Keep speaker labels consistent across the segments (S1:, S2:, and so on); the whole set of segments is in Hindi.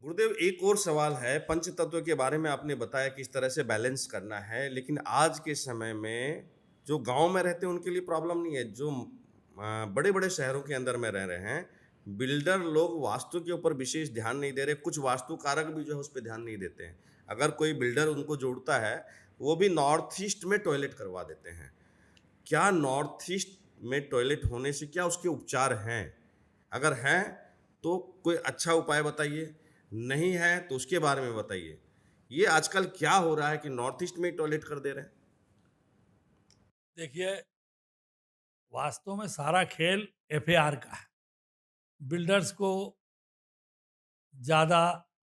S1: गुरुदेव, एक और सवाल है। पंच तत्व के बारे में आपने बताया कि इस तरह से बैलेंस करना है, लेकिन आज के समय में जो गांव में रहते हैं उनके लिए प्रॉब्लम नहीं है। जो बड़े बड़े शहरों के अंदर में रह रहे हैं, बिल्डर लोग वास्तु के ऊपर विशेष ध्यान नहीं दे रहे। कुछ वास्तुकारक भी जो है उस पर ध्यान नहीं देते हैं। अगर कोई बिल्डर उनको जोड़ता है, वो भी नॉर्थ ईस्ट में टॉयलेट करवा देते हैं। क्या नॉर्थ ईस्ट में टॉयलेट होने से क्या उसके उपचार हैं? अगर हैं तो कोई अच्छा उपाय बताइए, नहीं है तो उसके बारे में बताइए। ये आजकल क्या हो रहा है कि नॉर्थ ईस्ट में ही टॉयलेट कर दे रहे हैं?
S2: देखिए, वास्तव में सारा खेल एफएआर का है। बिल्डर्स को ज़्यादा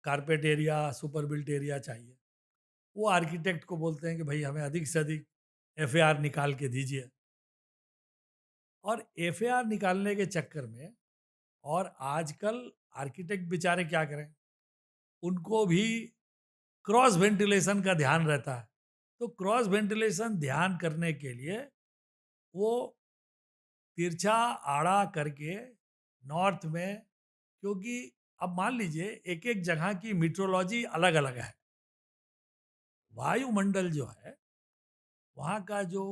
S2: carpet area, super built area चाहिए। वो आर्किटेक्ट को बोलते हैं कि भाई हमें अधिक से अधिक एफएआर निकाल के दीजिए। और एफएआर निकालने के चक्कर में और आजकल आर्किटेक्ट बेचारे क्या करें, उनको भी क्रॉस वेंटिलेशन का ध्यान रहता है। तो क्रॉस वेंटिलेशन ध्यान करने के लिए वो तिरछा आड़ा करके नॉर्थ में, क्योंकि अब मान लीजिए एक एक जगह की मीट्रोलॉजी अलग अलग है। वायुमंडल जो है, वहाँ का जो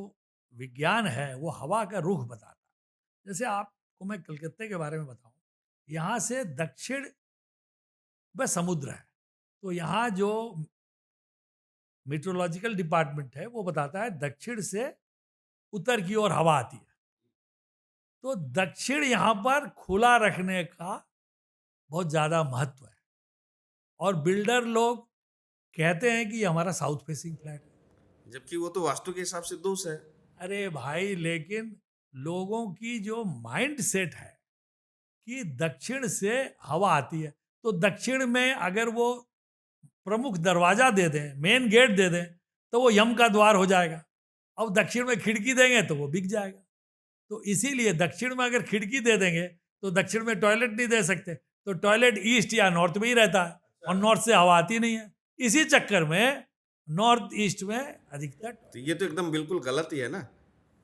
S2: विज्ञान है वो हवा का रुख बताता है। जैसे आपको मैं कलकत्ते के बारे में बताऊं, यहाँ से दक्षिण में समुद्र है। तो यहाँ जो मीट्रोलॉजिकल डिपार्टमेंट है वो बताता है दक्षिण से उत्तर की ओर हवा आती है। तो दक्षिण यहाँ पर खुला रखने का बहुत ज़्यादा महत्व है। और बिल्डर लोग कहते हैं कि ये हमारा साउथ फेसिंग फ्लैट है।
S1: जबकि वो तो वास्तु के हिसाब से दोष है।
S2: अरे भाई, लेकिन लोगों की जो माइंड सेट है कि दक्षिण से हवा आती है, तो दक्षिण में अगर वो प्रमुख दरवाजा दे दें, मेन गेट दे दें, तो वो यम का द्वार हो जाएगा। अब दक्षिण में खिड़की देंगे तो वो बिक जाएगा। तो इसीलिए दक्षिण में अगर खिड़की दे देंगे तो दक्षिण में टॉयलेट नहीं दे सकते, तो टॉयलेट ईस्ट या नॉर्थ में ही रहता है और नॉर्थ से हवा आती नहीं है। इसी चक्कर में नॉर्थ ईस्ट में अधिकतर
S1: तो
S2: टॉयलेट।
S1: ये तो एकदम बिल्कुल गलत ही है ना।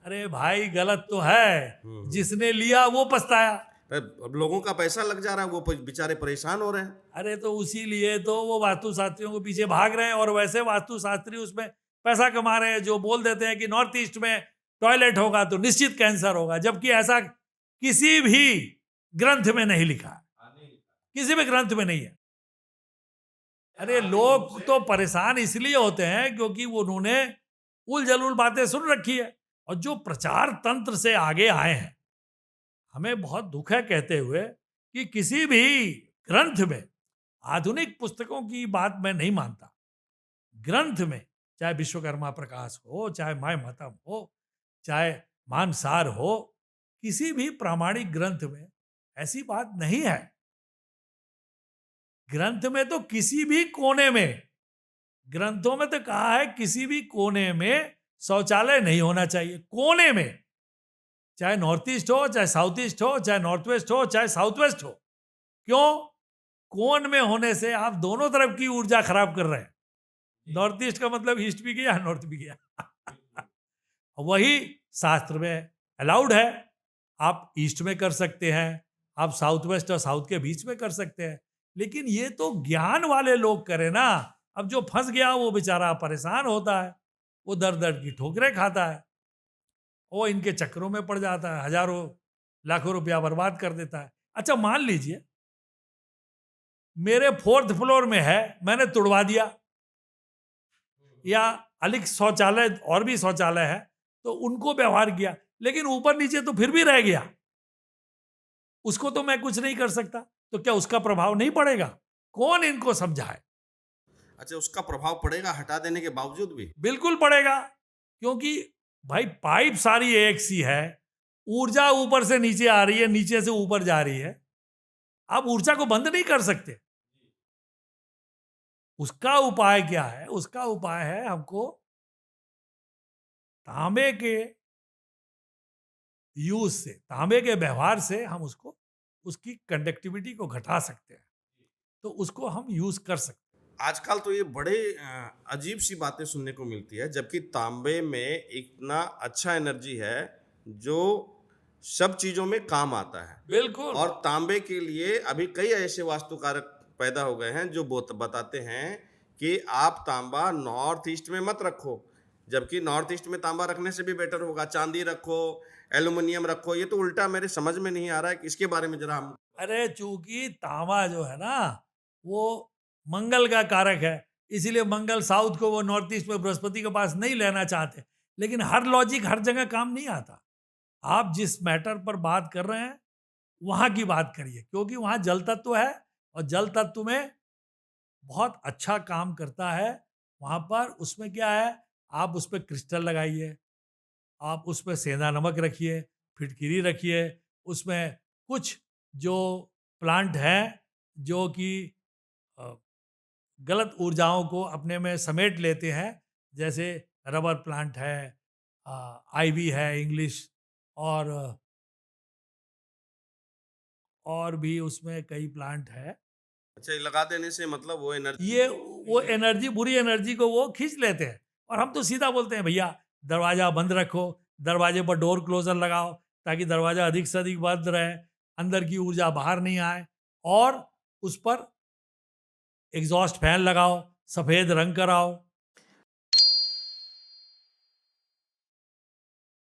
S2: अरे भाई, गलत तो है।
S1: हम्म।
S2: जिसने लिया वो पछताया।
S1: अब लोगों का पैसा लग जा रहा है, वो बेचारे परेशान हो रहे हैं।
S2: अरे तो उसी लिए तो वो वास्तु शास्त्रियों के पीछे भाग रहे हैं, और वैसे वास्तु शास्त्री उसमें पैसा कमा रहे हैं, जो बोल देते हैं कि नॉर्थ ईस्ट में टॉयलेट होगा तो निश्चित कैंसर होगा, जबकि ऐसा किसी भी ग्रंथ में नहीं लिखा है। किसी भी ग्रंथ में नहीं है। अरे लोग तो परेशान इसलिए होते हैं क्योंकि वो उन्होंने उल जलूल बातें सुन रखी है, और जो प्रचार तंत्र से आगे आए हैं, हमें बहुत दुख है कहते हुए कि किसी भी ग्रंथ में, आधुनिक पुस्तकों की बात मैं नहीं मानता, ग्रंथ में चाहे विश्वकर्मा प्रकाश हो, चाहे माय मतम हो, चाहे मानसार हो, किसी भी प्रामाणिक ग्रंथ में ऐसी बात नहीं है। ग्रंथ में तो किसी भी कोने में, ग्रंथों में तो कहा है किसी भी कोने में शौचालय नहीं होना चाहिए। कोने में, चाहे नॉर्थ ईस्ट हो, चाहे साउथ ईस्ट हो, चाहे नॉर्थ वेस्ट हो, चाहे साउथ वेस्ट हो। क्यों? कोन में होने से आप दोनों तरफ की ऊर्जा खराब कर रहे हैं। नॉर्थ ईस्ट का मतलब ईस्ट भी गया, नॉर्थ भी गया। वही शास्त्र में अलाउड है। आप ईस्ट में कर सकते हैं, आप साउथ वेस्ट और साउथ के बीच में कर सकते हैं, लेकिन ये तो ज्ञान वाले लोग करें ना। अब जो फंस गया वो बेचारा परेशान होता है, वो दर दर की ठोकरें खाता है, वो इनके चक्करों में पड़ जाता है, हजारों लाखों रुपया बर्बाद कर देता है। अच्छा, मान लीजिए मेरे फोर्थ फ्लोर में है, मैंने तुड़वा दिया, या अधिक शौचालय और भी शौचालय है तो उनको व्यवहार किया, लेकिन ऊपर नीचे तो फिर भी रह गया, उसको तो मैं कुछ नहीं कर सकता, तो क्या उसका प्रभाव नहीं पड़ेगा? कौन इनको समझाए?
S1: अच्छा, उसका प्रभाव पड़ेगा हटा देने के बावजूद भी?
S2: बिल्कुल पड़ेगा, क्योंकि भाई पाइप सारी एक सी है, ऊर्जा ऊपर से नीचे आ रही है, नीचे से ऊपर जा रही है, आप ऊर्जा को बंद नहीं कर सकते। उसका उपाय क्या है? उसका उपाय है हमको तांबे के यूज से, तांबे के व्यवहार से हम उसको, उसकी कंडक्टिविटी को घटा सकते हैं, तो उसको हम यूज कर सकते हैं।
S1: आजकल तो ये बड़े अजीब सी बातें सुनने को मिलती है, जबकि तांबे में इतना अच्छा एनर्जी है जो सब चीजों में काम आता है।
S2: बिल्कुल।
S1: और तांबे के लिए अभी कई ऐसे वास्तुकारक पैदा हो गए हैं जो बताते हैं कि आप तांबा नॉर्थ ईस्ट में मत रखो, जबकि नॉर्थ ईस्ट में तांबा रखने से भी बेटर होगा, चांदी रखो, एल्युमिनियम रखो। ये तो उल्टा मेरे समझ में नहीं आ रहा है कि इसके बारे में जरा हम।
S2: अरे चूंकि तांबा जो है ना वो मंगल का कारक है, इसीलिए मंगल साउथ को वो नॉर्थ ईस्ट में बृहस्पति के पास नहीं लेना चाहते। लेकिन हर लॉजिक हर जगह काम नहीं आता। आप जिस मैटर पर बात कर रहे हैं वहां की बात करिए, क्योंकि वहां जल तत्व है और जल तत्व में बहुत अच्छा काम करता है। वहां पर उसमें क्या है, आप उस पर क्रिस्टल लगाइए, आप उस पर सेंधा नमक रखिए, फिटकिरी रखिए, उसमें कुछ जो प्लांट हैं जो कि अ, गलत ऊर्जाओं को अपने में समेट लेते हैं, जैसे रबर प्लांट है, आईवी है इंग्लिश, और और भी उसमें कई प्लांट है।
S1: अच्छा, ये लगा देने से मतलब वो एनर्जी।
S2: ये वो एनर्जी, बुरी एनर्जी को वो खींच लेते हैं। और हम तो सीधा बोलते हैं भैया दरवाजा बंद रखो, दरवाजे पर डोर क्लोजर लगाओ ताकि दरवाजा अधिक से अधिक बंद रहे, अंदर की ऊर्जा बाहर नहीं आए, और उस पर एग्जॉस्ट फैन लगाओ, सफेद रंग कराओ,